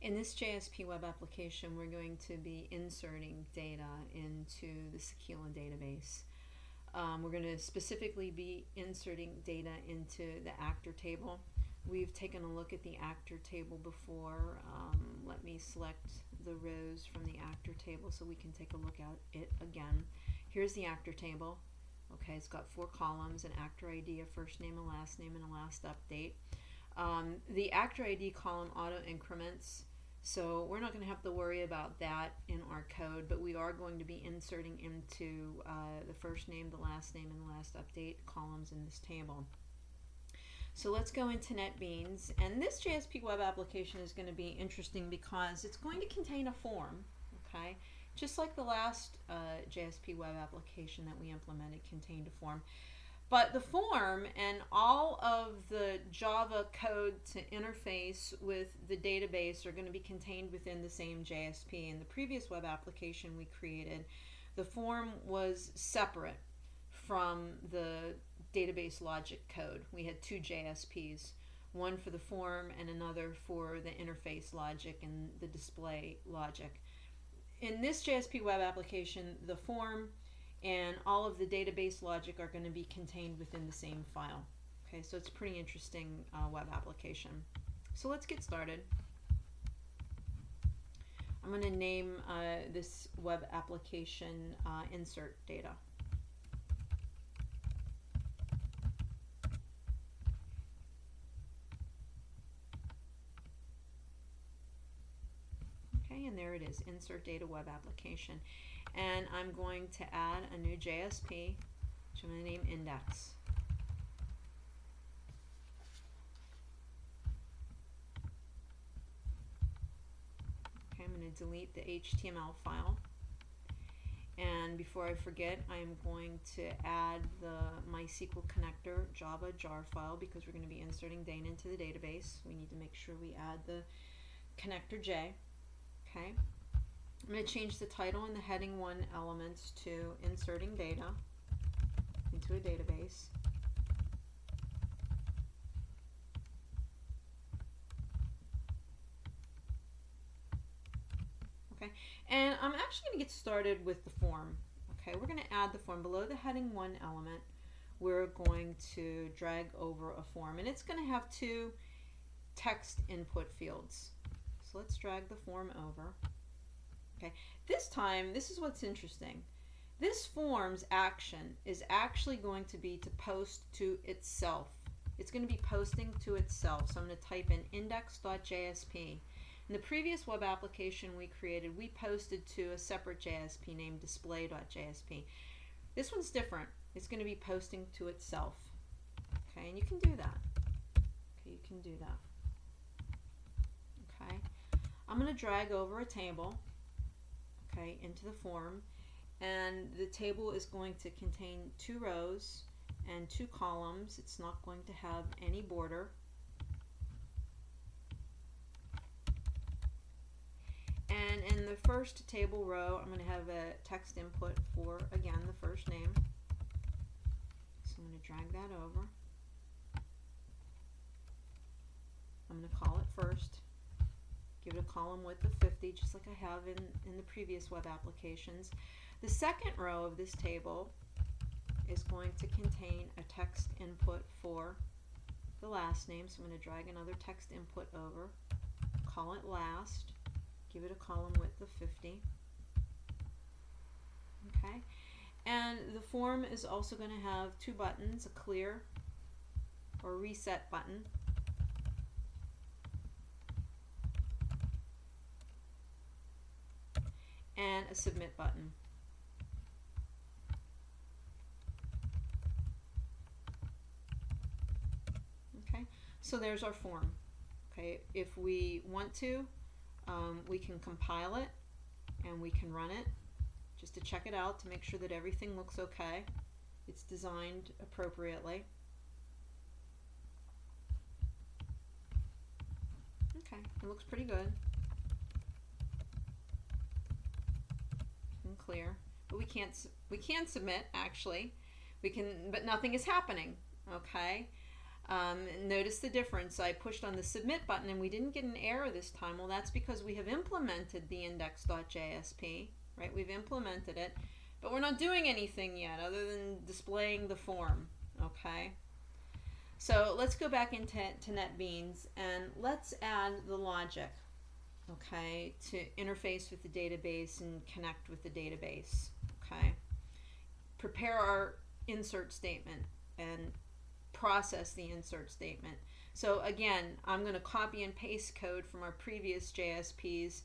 In this JSP web application, we're going to be inserting data into the Sequila database. We're going to specifically be inserting data into the actor table. We've taken a look at the actor table before. Let me select the rows from the actor table so we can take a look at it again. Here's the actor table. Okay, it's got 4 columns, an actor ID, a first name, a last name, and a last update. The actor ID column auto increments, so we're not going to have to worry about that in our code, but we are going to be inserting into the first name, the last name, and the last update columns in this table. So let's go into NetBeans, and this JSP web application is going to be interesting because it's going to contain a form, okay? Just like the last JSP web application that we implemented contained a form. But the form and all of the Java code to interface with the database are going to be contained within the same JSP. In the previous web application we created, the form was separate from the database logic code. We had 2 JSPs, one for the form and another for the interface logic and the display logic. In this JSP web application, the form and all of the database logic are going to be contained within the same file. Okay, so it's a pretty interesting web application. So let's get started. I'm going to name this web application insert data. Okay, and there it is, insert data web application. And I'm going to add a new JSP, which I'm going to name index. Okay, I'm going to delete the HTML file. And before I forget, I'm going to add the MySQL connector Java jar file because we're going to be inserting data into the database. We need to make sure we add the connector J. Okay. I'm going to change the title and the heading 1 elements to inserting data into a database. Okay, and I'm actually going to get started with the form. Okay, we're going to add the form below the heading 1 element. We're going to drag over a form, and it's going to have 2 text input fields. So let's drag the form over. Okay, this time, this is what's interesting. This form's action is actually going to be to post to itself. It's going to be posting to itself. So I'm going to type in index.jsp. In the previous web application we created, we posted to a separate JSP named display.jsp. This one's different. It's going to be posting to itself. Okay, and you can do that. Okay, you can do that. Okay, I'm going to drag over a table, okay, into the form, and the table is going to contain 2 rows and 2 columns. It's not going to have any border. And in the first table row, I'm going to have a text input for, again, the first name. So I'm going to drag that over. I'm going to call it first. Give it a column width of 50, just like I have in the previous web applications. The second row of this table is going to contain a text input for the last name. So I'm going to drag another text input over, call it last, give it a column width of 50. Okay, and the form is also going to have 2 buttons, a clear or reset button. And a submit button. Okay, so there's our form. Okay, if we want to, we can compile it and we can run it just to check it out to make sure that everything looks okay. It's designed appropriately. Okay, it looks pretty good. Clear, but we can submit actually. We can, but nothing is happening. Okay, Notice the difference. I pushed on the submit button and we didn't get an error this time. Well, that's because we have implemented the index.jsp, right? We've implemented it, but we're not doing anything yet other than displaying the form, okay? So let's go back into NetBeans and let's add the logic, okay, to interface with the database and connect with the database, okay? Prepare our insert statement and process the insert statement. So again, I'm going to copy and paste code from our previous JSPs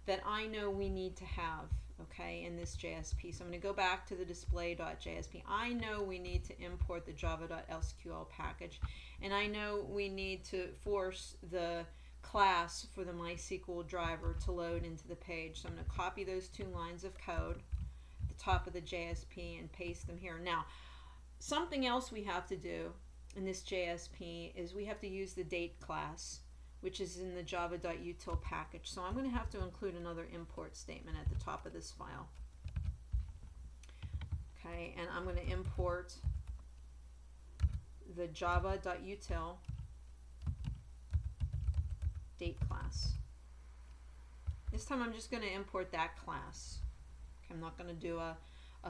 that I know we need to have, okay, in this JSP. So I'm going to go back to the display.jsp. I know we need to import the java.sql package, and I know we need to force the class for the MySQL driver to load into the page. So I'm going to copy those 2 lines of code at the top of the JSP and paste them here. Now, something else we have to do in this JSP is we have to use the date class, which is in the java.util package. So I'm going to have to include another import statement at the top of this file. Okay, and I'm going to import the java.util date class. This time I'm just going to import that class. Okay, I'm not going to do a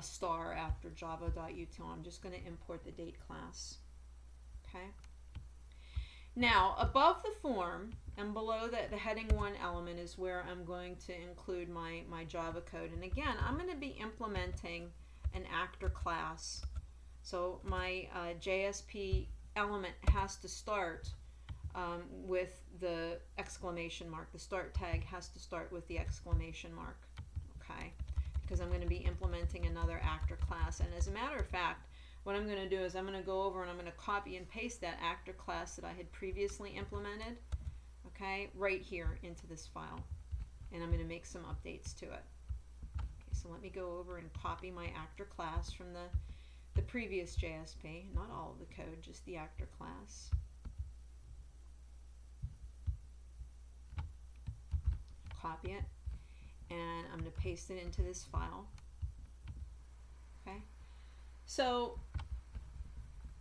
star after java.util. I'm just going to import the date class. Okay. Now, above the form and below the heading 1 element is where I'm going to include my Java code. And again, I'm going to be implementing an actor class. So my JSP element has to start with the exclamation mark. The start tag has to start with the exclamation mark. Okay. Because I'm going to be implementing another actor class. And as a matter of fact, what I'm going to do is I'm going to go over and I'm going to copy and paste that actor class that I had previously implemented, okay, right here into this file. And I'm going to make some updates to it. Okay, so let me go over and copy my actor class from the previous JSP, not all of the code, just the actor class. Copy it, and I'm going to paste it into this file. Okay. So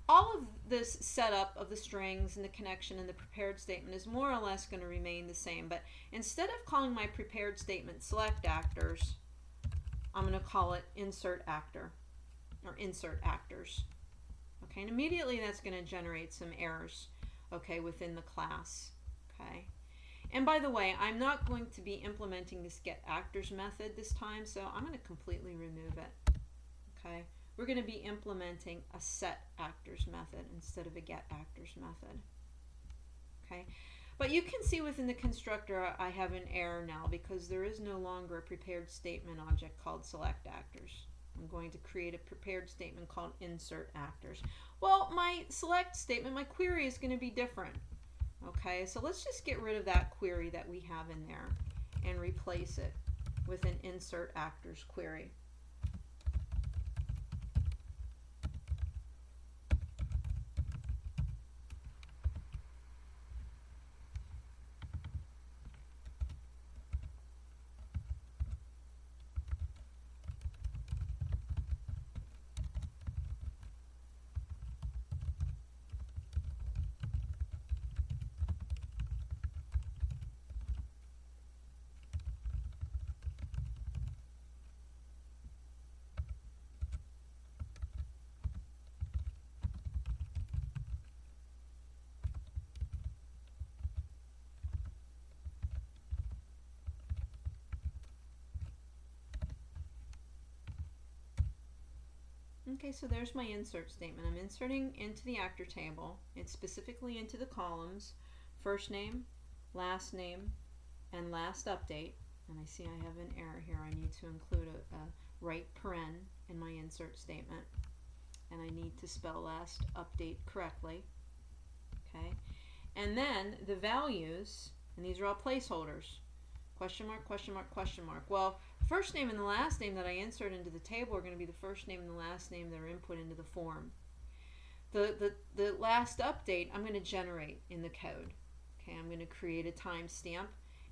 all of this setup of the strings and the connection and the prepared statement is more or less going to remain the same, but instead of calling my prepared statement select actors, I'm going to call it insert actor or insert actors. Okay, and immediately that's going to generate some errors, okay, within the class. Okay, and by the way, I'm not going to be implementing this get actors method this time, so I'm going to completely remove it. Okay. We're going to be implementing a set actors method instead of a get actors method. Okay, but you can see within the constructor I have an error now because there is no longer a prepared statement object called select actors. I'm going to create a prepared statement called insert actors. Well, my select statement, my query is going to be different. Okay, so let's just get rid of that query that we have in there and replace it with an insert actors query. Okay, so there's my insert statement. I'm inserting into the actor table. It's specifically into the columns, first name, and last update. And I see I have an error here. I need to include a right paren in my insert statement. And I need to spell last update correctly. Okay, and then the values, and these are all placeholders. Question mark, question mark, question mark. Well, first name and the last name that I insert into the table are going to be the first name and the last name that are input into the form. The last update I'm going to generate in the code. Okay, I'm going to create a timestamp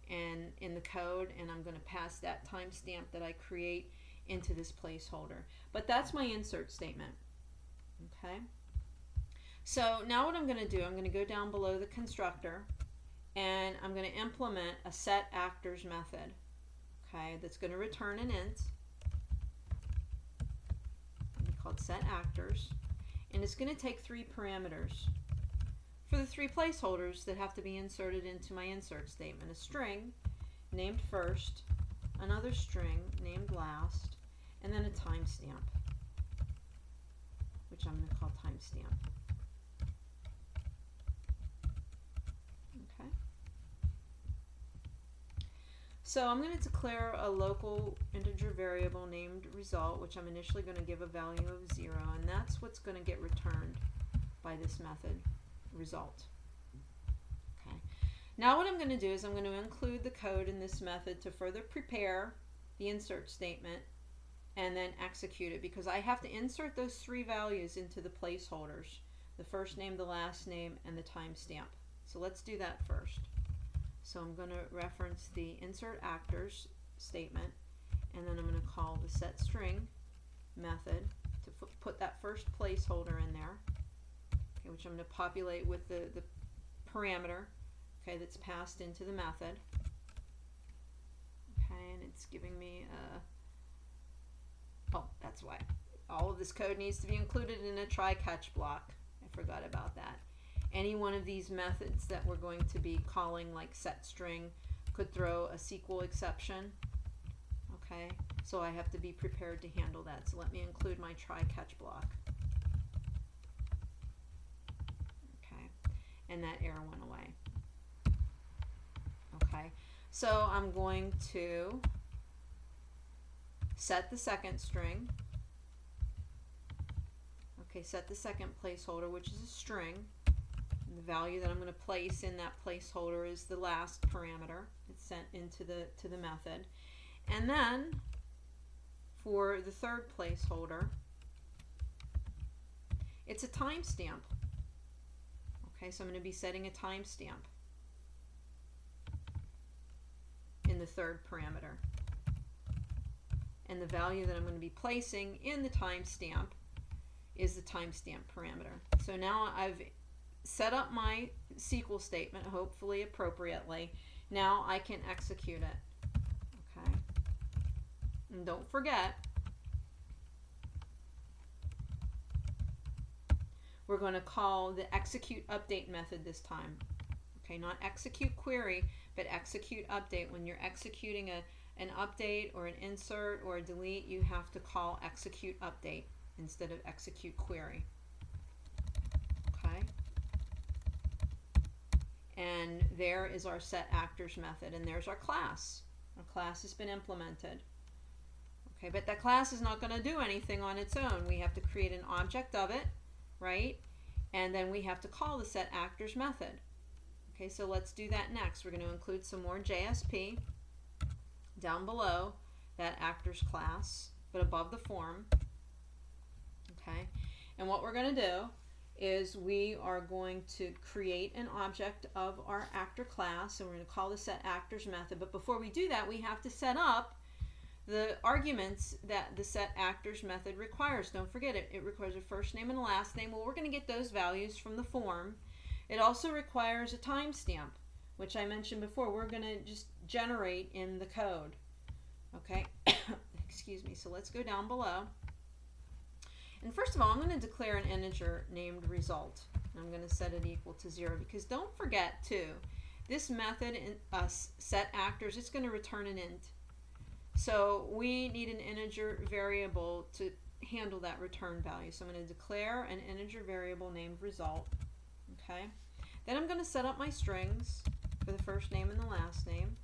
and in the code, and I'm going to pass that timestamp that I create into this placeholder. But that's my insert statement. Okay. So now what I'm going to do, I'm going to go down below the constructor and I'm going to implement a set actors method, okay, that's going to return an int. It's called set actors, and it's going to take 3 parameters for the 3 placeholders that have to be inserted into my insert statement: a string named first, another string named last, and then a timestamp, which I'm going to call timestamp. Okay. So I'm going to declare a local integer variable named result, which I'm initially going to give a value of 0, and that's what's going to get returned by this method, result. Okay. Now what I'm going to do is I'm going to include the code in this method to further prepare the insert statement and then execute it, because I have to insert those 3 values into the placeholders: the first name, the last name, and the timestamp. So let's do that first. So I'm going to reference the insert actors statement, and then I'm going to call the set string method to put that first placeholder in there, okay, which I'm going to populate with the parameter, okay, that's passed into the method. Okay, and it's giving me oh, that's why all of this code needs to be included in a try-catch block. I forgot about that. Any one of these methods that we're going to be calling, like set string, could throw a SQL exception. Okay, so I have to be prepared to handle that. So let me include my try-catch block. Okay, and that error went away. Okay, so I'm going to set the second string. Okay, set the second placeholder, which is a string. And the value that I'm going to place in that placeholder is the last parameter. It's sent into the method. And then for the third placeholder, it's a timestamp. Okay, so I'm going to be setting a timestamp in the third parameter. And the value that I'm going to be placing in the timestamp is the timestamp parameter. So now I've set up my SQL statement, hopefully appropriately. Now I can execute it. Okay. And don't forget, we're going to call the execute update method this time. Okay, not execute query, but execute update. When you're executing an update or an insert or a delete, you have to call execute update instead of execute query. Okay. And there is our set actors method, and there's our class. Our class has been implemented. Okay, but that class is not going to do anything on its own. We have to create an object of it, right? And then we have to call the set actors method. Okay, so let's do that next. We're going to include some more JSP down below that actors class, but above the form. Okay, and what we're going to do is we are going to create an object of our actor class, and we're going to call the set actors method. But before we do that, we have to set up the arguments that the set actors method requires. Don't forget it. It requires a first name and a last name. Well, we're going to get those values from the form. It also requires a timestamp, which I mentioned before. We're going to just generate in the code. Okay, excuse me. So let's go down below. And first of all, I'm going to declare an integer named result. I'm going to set it equal to 0, because don't forget too, this method in set actors, it's going to return an int. So we need an integer variable to handle that return value. So I'm going to declare an integer variable named result. Okay. Then I'm going to set up my strings for the first name and the last name.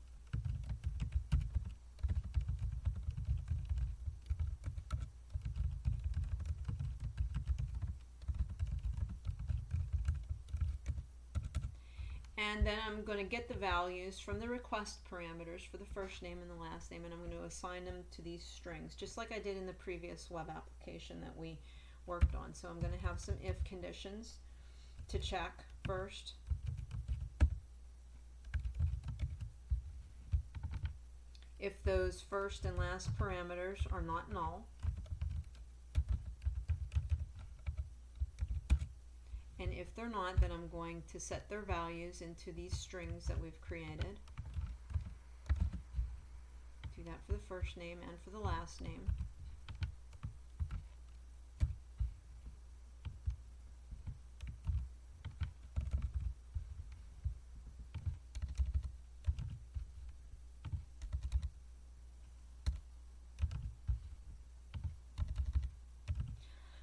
And then I'm going to get the values from the request parameters for the first name and the last name, and I'm going to assign them to these strings, just like I did in the previous web application that we worked on. So I'm going to have some if conditions to check first. If those first and last parameters are not null, and if If they're not, then I'm going to set their values into these strings that we've created. Do that for the first name and for the last name.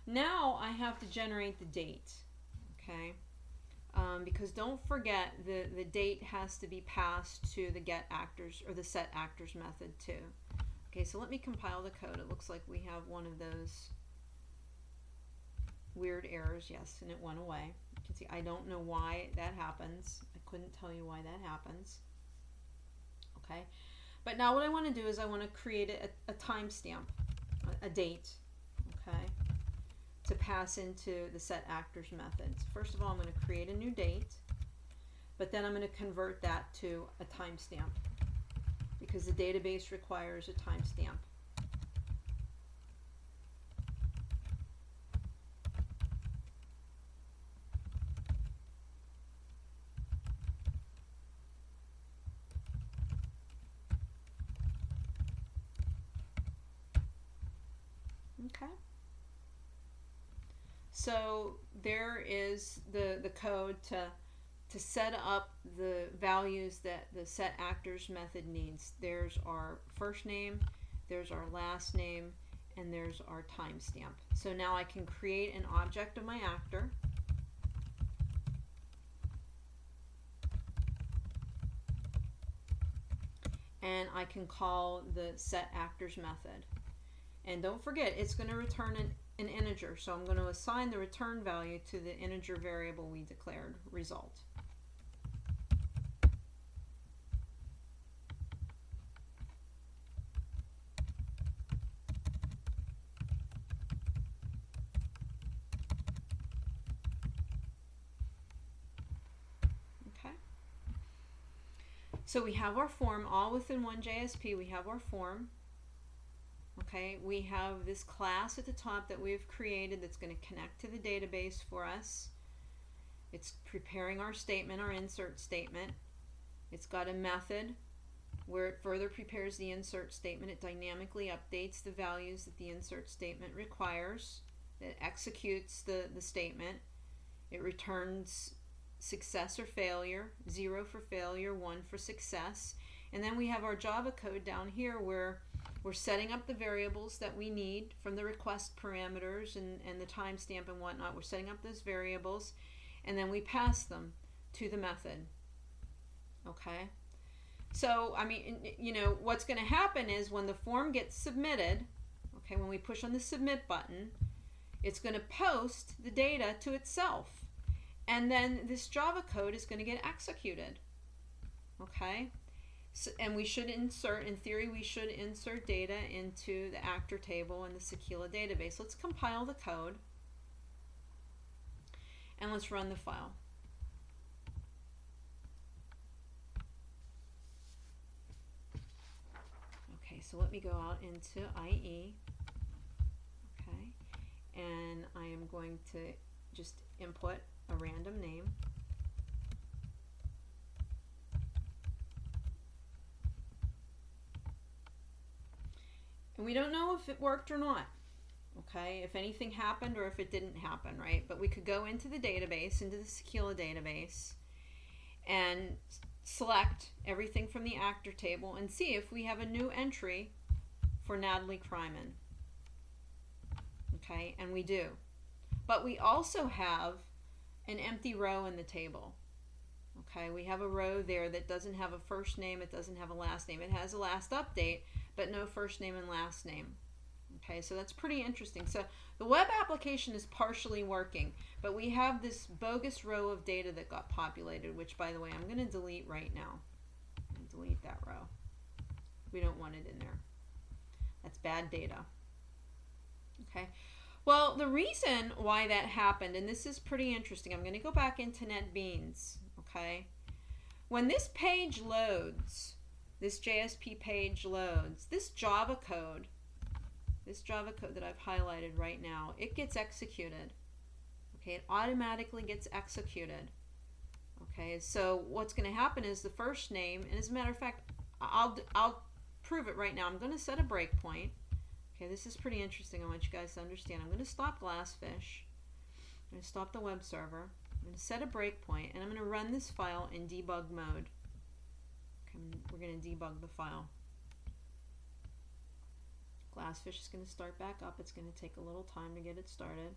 Now I have to generate the date, okay? Because don't forget the date has to be passed to the get actors or the set actors method too. Okay, so let me compile the code. It looks like we have one of those weird errors, yes, and it went away. You can see I don't know why that happens. I couldn't tell you why that happens. Okay, but now what I want to do is I want to create a timestamp, a date, okay, to pass into the set actors method. So first of all, I'm going to create a new date, but then I'm going to convert that to a timestamp because the database requires a timestamp. Okay. So there is the code to set up the values that the set actors method needs. There's our first name, there's our last name, and there's our timestamp. So now I can create an object of my actor. And I can call the set actors method. And don't forget, it's going to return an integer. So I'm going to assign the return value to the integer variable we declared, result. Okay. So we have our form all within one JSP. We have our form. Okay, we have this class at the top that we've created that's going to connect to the database for us. It's preparing our statement, our insert statement. It's got a method where it further prepares the insert statement. It dynamically updates the values that the insert statement requires. It executes the statement. It returns success or failure, 0 for failure, 1 for success. And then we have our Java code down here where we're setting up the variables that we need from the request parameters and the timestamp and whatnot. We're setting up those variables, and then we pass them to the method. Okay? So, I mean, you know, what's going to happen is when the form gets submitted, okay, when we push on the submit button, it's going to post the data to itself. And then this Java code is going to get executed. Okay? So, and we should insert, in theory, we should insert data into the actor table in the Sequila database. Let's compile the code and let's run the file. Okay, so let me go out into IE. Okay, and I am going to just input a random name. And we don't know if it worked or not, okay? If anything happened or if it didn't happen, right? But we could go into the database, into the Sequila database, and select everything from the actor table and see if we have a new entry for Natalie Kryman. Okay, and we do. But we also have an empty row in the table. Okay, we have a row there that doesn't have a first name, it doesn't have a last name. It has a last update, but no first name and last name. Okay, so that's pretty interesting. So the web application is partially working, but we have this bogus row of data that got populated, which, by the way, I'm going to delete right now. I'm going to delete that row. We don't want it in there. That's bad data. Okay. Well, the reason why that happened, and this is pretty interesting, I'm going to go back into NetBeans. Okay. When this page loads, this JSP page loads, this Java code that I've highlighted right now, it gets executed. Okay, it automatically gets executed. Okay, so what's going to happen is the first name, and as a matter of fact, I'll prove it right now. I'm going to set a breakpoint. Okay, this is pretty interesting. I want you guys to understand. I'm going to stop Glassfish. I'm going to stop the web server. I'm going to set a breakpoint, and I'm going to run this file in debug mode. Okay, we're going to debug the file. Glassfish is going to start back up. It's going to take a little time to get it started.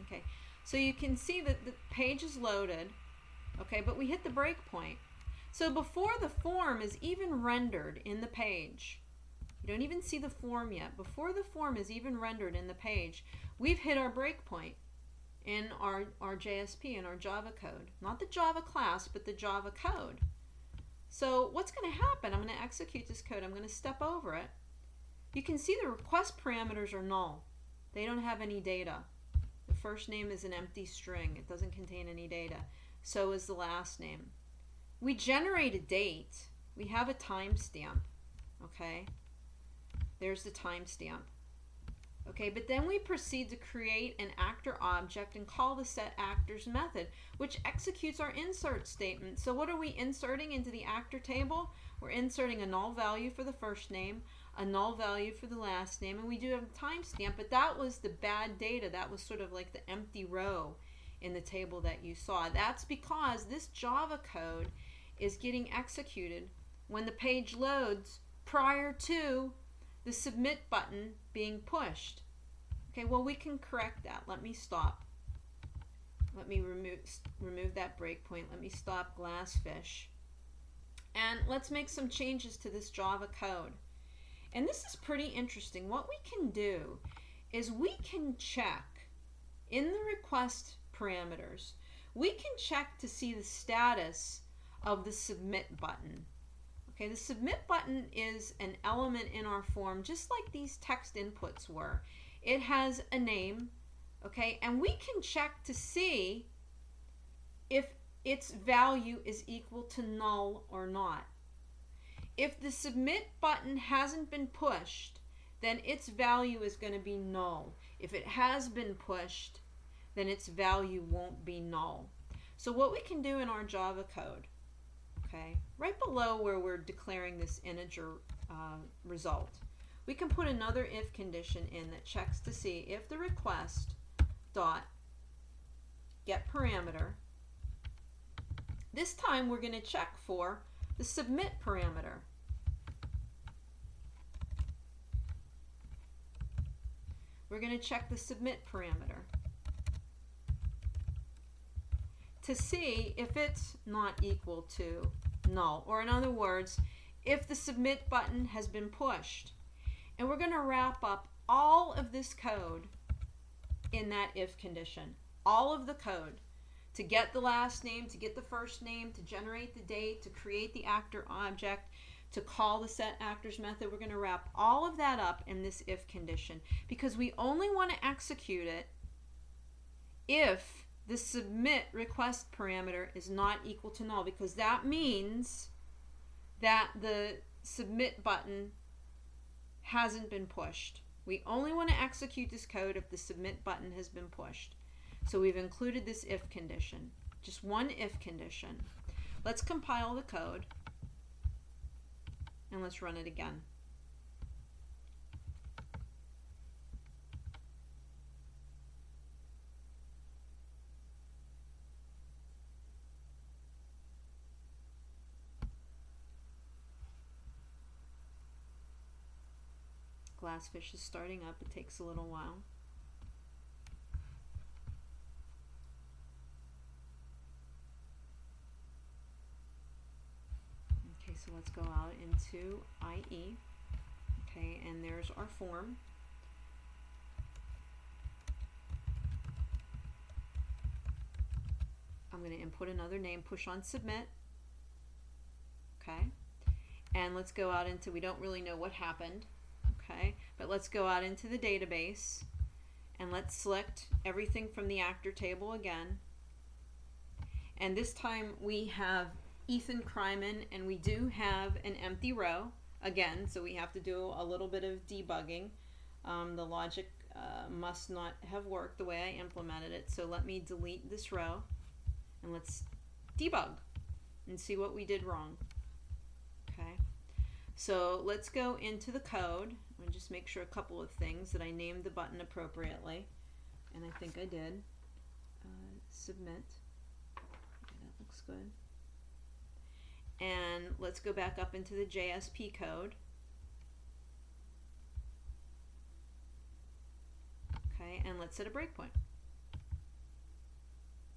Okay, so you can see that the page is loaded, okay, but we hit the breakpoint. So before the form is even rendered in the page, you don't even see the form yet. Before the form is even rendered in the page, we've hit our breakpoint in our JSP, in our Java code. Not the Java class, but the Java code. So what's going to happen? I'm going to execute this code. I'm going to step over it. You can see the request parameters are null. They don't have any data. The first name is an empty string. It doesn't contain any data. So is the last name. We generate a date. We have a timestamp. Okay? There's the timestamp. Okay, but then we proceed to create an actor object and call the setActors method, which executes our insert statement. So what are we inserting into the actor table? We're inserting a null value for the first name, a null value for the last name, and we do have a timestamp, but that was the bad data. That was sort of like the empty row in the table that you saw. That's because this Java code is getting executed when the page loads prior to the submit button being pushed. Okay, well, we can correct that. Let me stop. Let me remove that breakpoint. Let me stop Glassfish. And let's make some changes to this Java code. And this is pretty interesting. What we can do is we can check in the request parameters, we can check to see the status of the submit button. Okay, the submit button is an element in our form just like these text inputs were. It has a name, okay, and we can check to see if its value is equal to null or not. If the submit button hasn't been pushed, then its value is going to be null. If it has been pushed, then its value won't be null. So what we can do in our Java code, okay, right below where we're declaring this integer result, we can put another if condition in that checks to see if the request dot get parameter. This time we're going to check for the submit parameter. We're going to check the submit parameter to see if it's not equal to null, or in other words, if the submit button has been pushed. And we're going to wrap up all of this code in that if condition. All of the code. To get the last name, to get the first name, to generate the date, to create the actor object, to call the setActors method. We're going to wrap all of that up in this if condition because we only want to execute it if the submit request parameter is not equal to null, because that means that the submit button hasn't been pushed. We only want to execute this code if the submit button has been pushed. So we've included this if condition, just one if condition. Let's compile the code and let's run it again. Glassfish is starting up. It takes a little while. Okay, so let's go out into IE. Okay, and there's our form. I'm going to input another name, push on submit. Okay, and let's go out into, we don't really know what happened. okay? But let's go out into the database and let's select everything from the actor table again. And this time we have Ethan Kryman, and we do have an empty row again, so we have to do a little bit of debugging. The logic must not have worked the way I implemented it, so let me delete this row and let's debug and see what we did wrong. Okay, so let's go into the code and just make sure a couple of things, that I named the button appropriately, and I think I did. Submit. Okay, that looks good. And let's go back up into the JSP code. Okay, and let's set a breakpoint.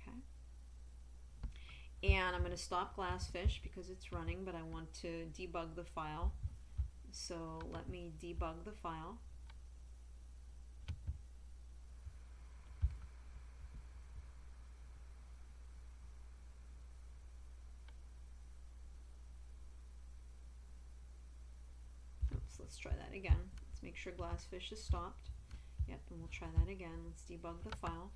Okay. And I'm going to stop Glassfish because it's running, but I want to debug the file. So let me debug the file. Let's try that again. Let's make sure Glassfish is stopped. Yep, and we'll try that again. Let's debug the file.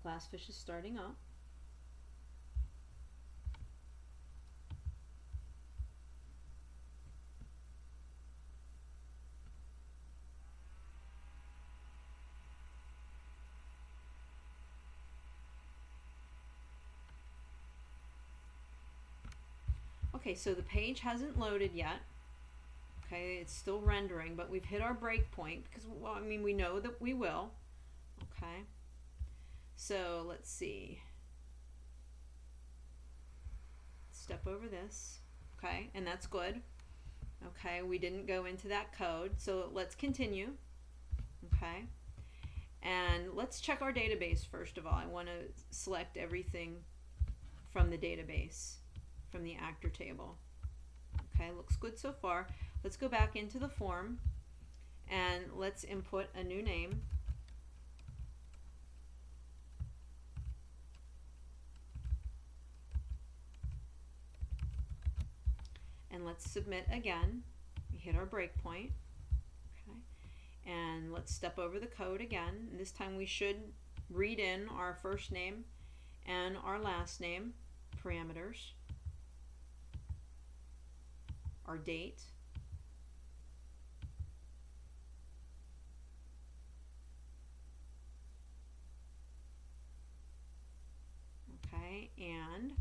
Glassfish is starting up. Okay, so the page hasn't loaded yet. Okay, it's still rendering, but we've hit our breakpoint because, well, I mean, we know that we will. Okay, so let's see. Step over this. Okay, and that's good. Okay, we didn't go into that code, so let's continue. Okay, and let's check our database first of all. I want to select everything from the database, from the actor table. Okay, looks good so far. Let's go back into the form and let's input a new name. And let's submit again. We hit our breakpoint. Okay, and let's step over the code again. And this time we should read in our first name and our last name parameters, our date, okay, and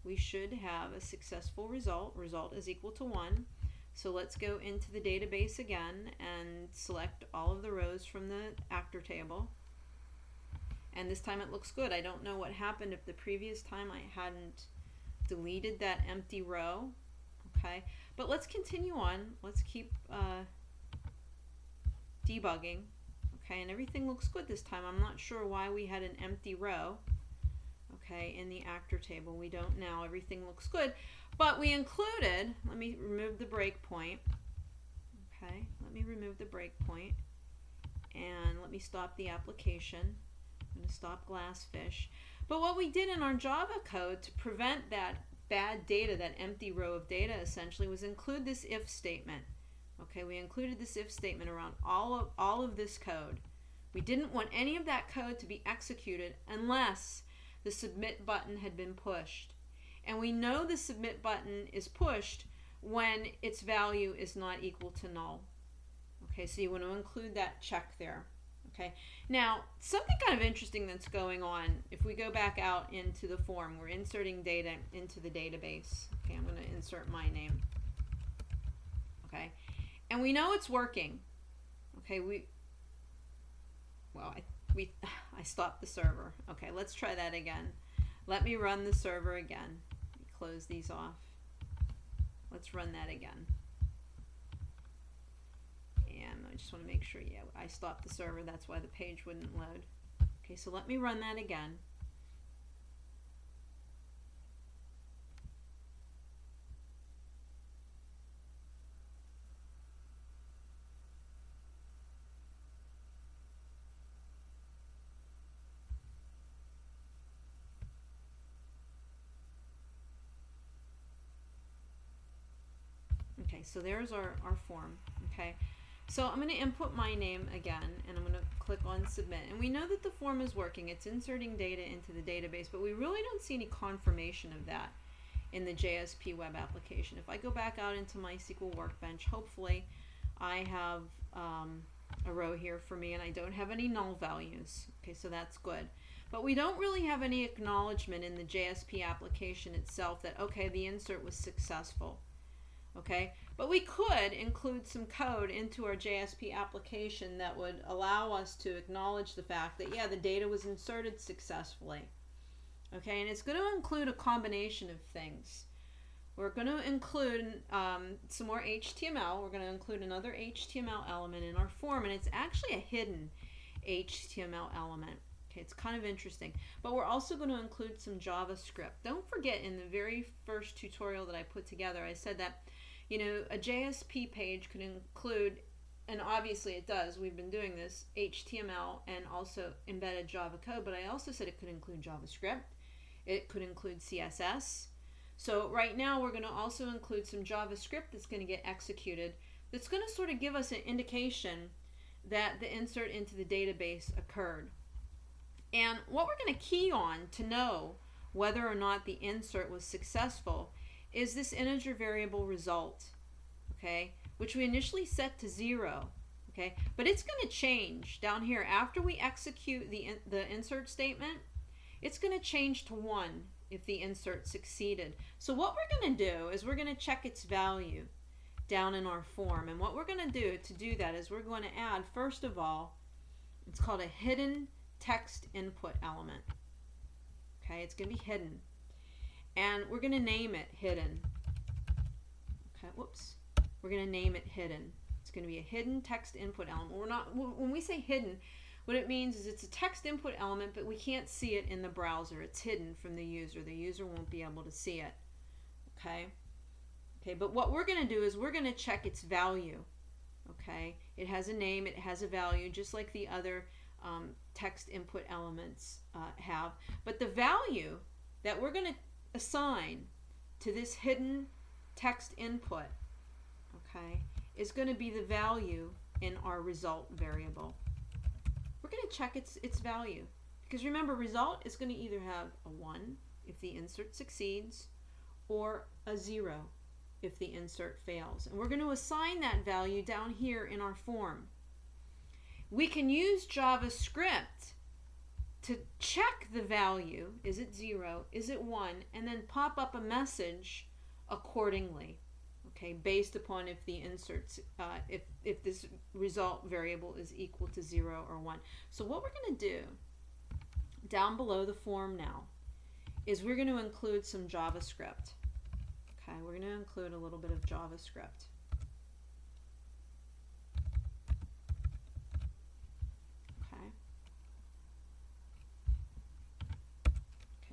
we should have a successful result. Result is equal to 1. So let's go into the database again and select all of the rows from the actor table. And this time it looks good. I don't know what happened if the previous time I hadn't deleted that empty row. Okay, but let's continue on. Let's keep debugging. Okay, and everything looks good this time. I'm not sure why we had an empty row. Okay, in the actor table. We don't now. Everything looks good. But we included, let me remove the breakpoint. Okay, let me remove the breakpoint. And let me stop the application. I'm going to stop Glassfish. But what we did in our Java code to prevent that bad data, that empty row of data essentially, was include this if statement. Okay, we included this if statement around all of this code. We didn't want any of that code to be executed unless the submit button had been pushed. And we know the submit button is pushed when its value is not equal to null. Okay, so you want to include that check there. Okay, now something kind of interesting that's going on, if we go back out into the form, we're inserting data into the database. Okay, I'm going to insert my name. Okay, and we know it's working. Okay, I stopped the server. Okay, let's try that again. Let me run the server again. Close these off. Let's run that again. And I just want to make sure, yeah, I stopped the server. That's why the page wouldn't load. Okay, so let me run that again. Okay, so there's our form. Okay, so I'm going to input my name again, and I'm going to click on submit. And we know that the form is working. It's inserting data into the database, but we really don't see any confirmation of that in the JSP web application. If I go back out into my SQL Workbench, hopefully I have a row here for me, and I don't have any null values. Okay, so that's good. But we don't really have any acknowledgement in the JSP application itself that, okay, the insert was successful. Okay, but we could include some code into our JSP application that would allow us to acknowledge the fact that, yeah, the data was inserted successfully. Okay, and it's going to include a combination of things. We're going to include some more HTML. We're going to include another HTML element in our form, and it's actually a hidden HTML element. Okay, it's kind of interesting. But we're also going to include some JavaScript. Don't forget, in the very first tutorial that I put together, I said that, you know, a JSP page could include, and obviously it does, we've been doing this, HTML and also embedded Java code, but I also said it could include JavaScript. It could include CSS. So right now we're going to also include some JavaScript that's going to get executed, that's going to sort of give us an indication that the insert into the database occurred. And what we're going to key on to know whether or not the insert was successful is this integer variable result, okay, which we initially set to 0, okay, but it's going to change down here after we execute the insert statement. It's going to change to 1 if the insert succeeded. So what we're going to do is we're going to check its value down in our form, and what we're going to do that is we're going to add, first of all, it's called a hidden text input element. Okay, it's going to be hidden, and we're going to name it hidden. Okay, whoops. We're going to name it hidden. It's going to be a hidden text input element. When we say hidden, what it means is it's a text input element, but we can't see it in the browser. It's hidden from the user. The user won't be able to see it. Okay? Okay, but what we're going to do is we're going to check its value. Okay? It has a name, it has a value, just like the other text input elements have. But the value that we're going to assign to this hidden text input, okay, is going to be the value in our result variable. We're going to check its value, because remember, result is going to either have a 1 if the insert succeeds, or a 0 if the insert fails. And we're going to assign that value down here in our form. We can use JavaScript to check the value. Is it 0? Is it 1? And then pop up a message accordingly, okay, based upon if the inserts, if this result variable is equal to 0 or 1. So what we're going to do down below the form now is we're going to include some JavaScript. Okay, we're going to include a little bit of JavaScript.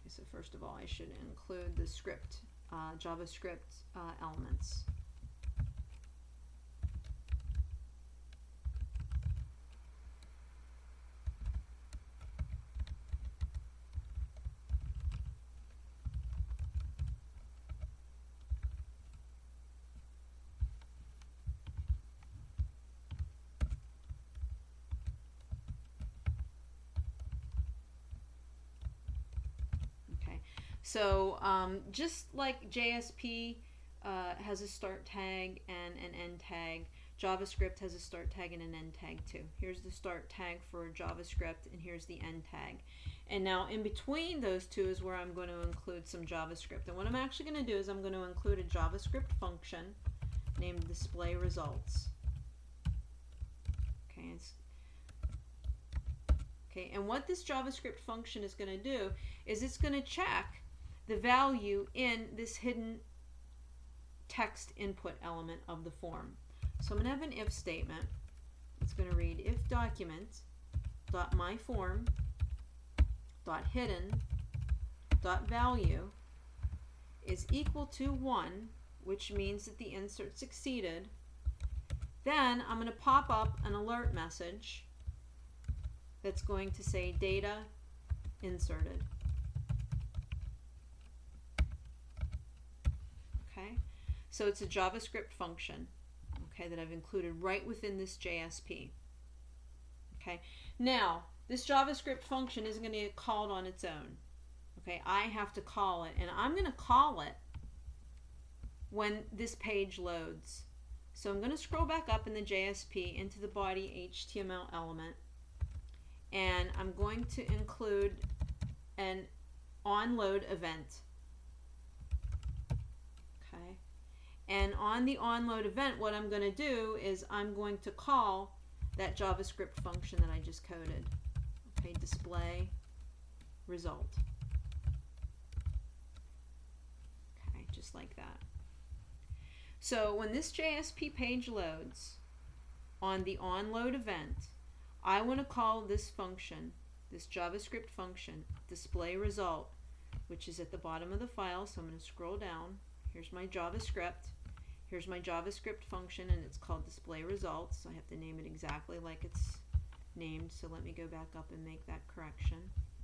So first of all, I should include the script, JavaScript elements. So just like JSP has a start tag and an end tag, JavaScript has a start tag and an end tag too. Here's the start tag for JavaScript, and here's the end tag. And now in between those two is where I'm going to include some JavaScript. And what I'm actually going to do is I'm going to include a JavaScript function named display results. Okay, and what this JavaScript function is going to do is it's going to check the value in this hidden text input element of the form. So I'm going to have an if statement. It's going to read if document dot my form dot hidden dot value is equal to 1, which means that the insert succeeded. Then I'm going to pop up an alert message that's going to say data inserted. Okay, So it's a JavaScript function, okay, that I've included right within this JSP. Okay, now this JavaScript function isn't going to get called on its own. Okay, I have to call it, and I'm going to call it when this page loads. So I'm going to scroll back up in the JSP into the body HTML element, and I'm going to include an onload event. Okay, and on the onload event, what I'm going to do is I'm going to call that JavaScript function that I just coded. Okay, display result. Okay, just like that. So when this JSP page loads on the onload event, I want to call this function, this JavaScript function, display result, which is at the bottom of the file. So I'm going to scroll down. Here's my JavaScript. Here's my JavaScript function, and it's called display results. So I have to name it exactly like it's named. So let me go back up and make that correction.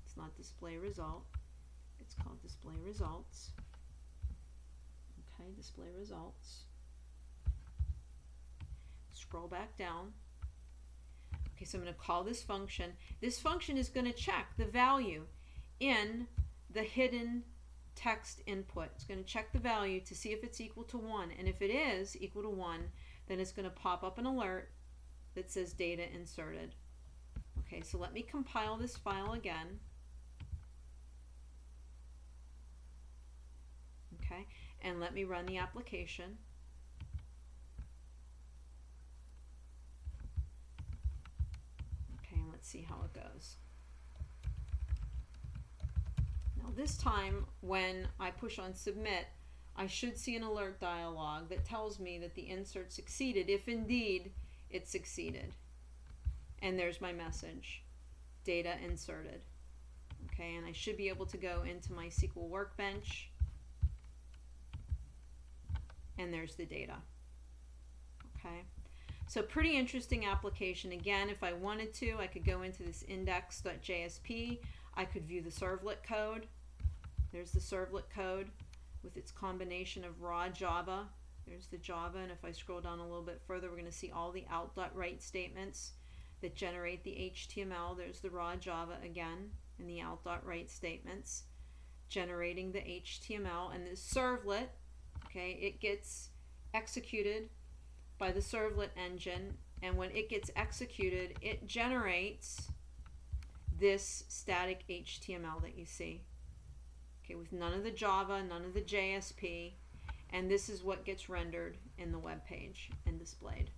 It's not display result. It's called display results. Okay, display results. Scroll back down. Okay, so I'm going to call this function. This function is going to check the value in the hidden text input. It's going to check the value to see if it's equal to 1. And if it is equal to 1, then it's going to pop up an alert that says data inserted. Okay, so let me compile this file again. Okay, and let me run the application. Okay, and let's see how it goes. Now this time when I push on submit, I should see an alert dialog that tells me that the insert succeeded, if indeed it succeeded. And there's my message, data inserted. Okay, and I should be able to go into my SQL Workbench, and there's the data. Okay, so pretty interesting application. Again, if I wanted to, I could go into this index.jsp. I could view the servlet code. There's the servlet code with its combination of raw Java. There's the Java, and if I scroll down a little bit further, we're going to see all the out.write statements that generate the HTML. There's the raw Java again, and the out.write statements generating the HTML. And this servlet, okay, it gets executed by the servlet engine, and when it gets executed, it generates this static HTML that you see, okay, with none of the Java, none of the JSP, and this is what gets rendered in the web page and displayed.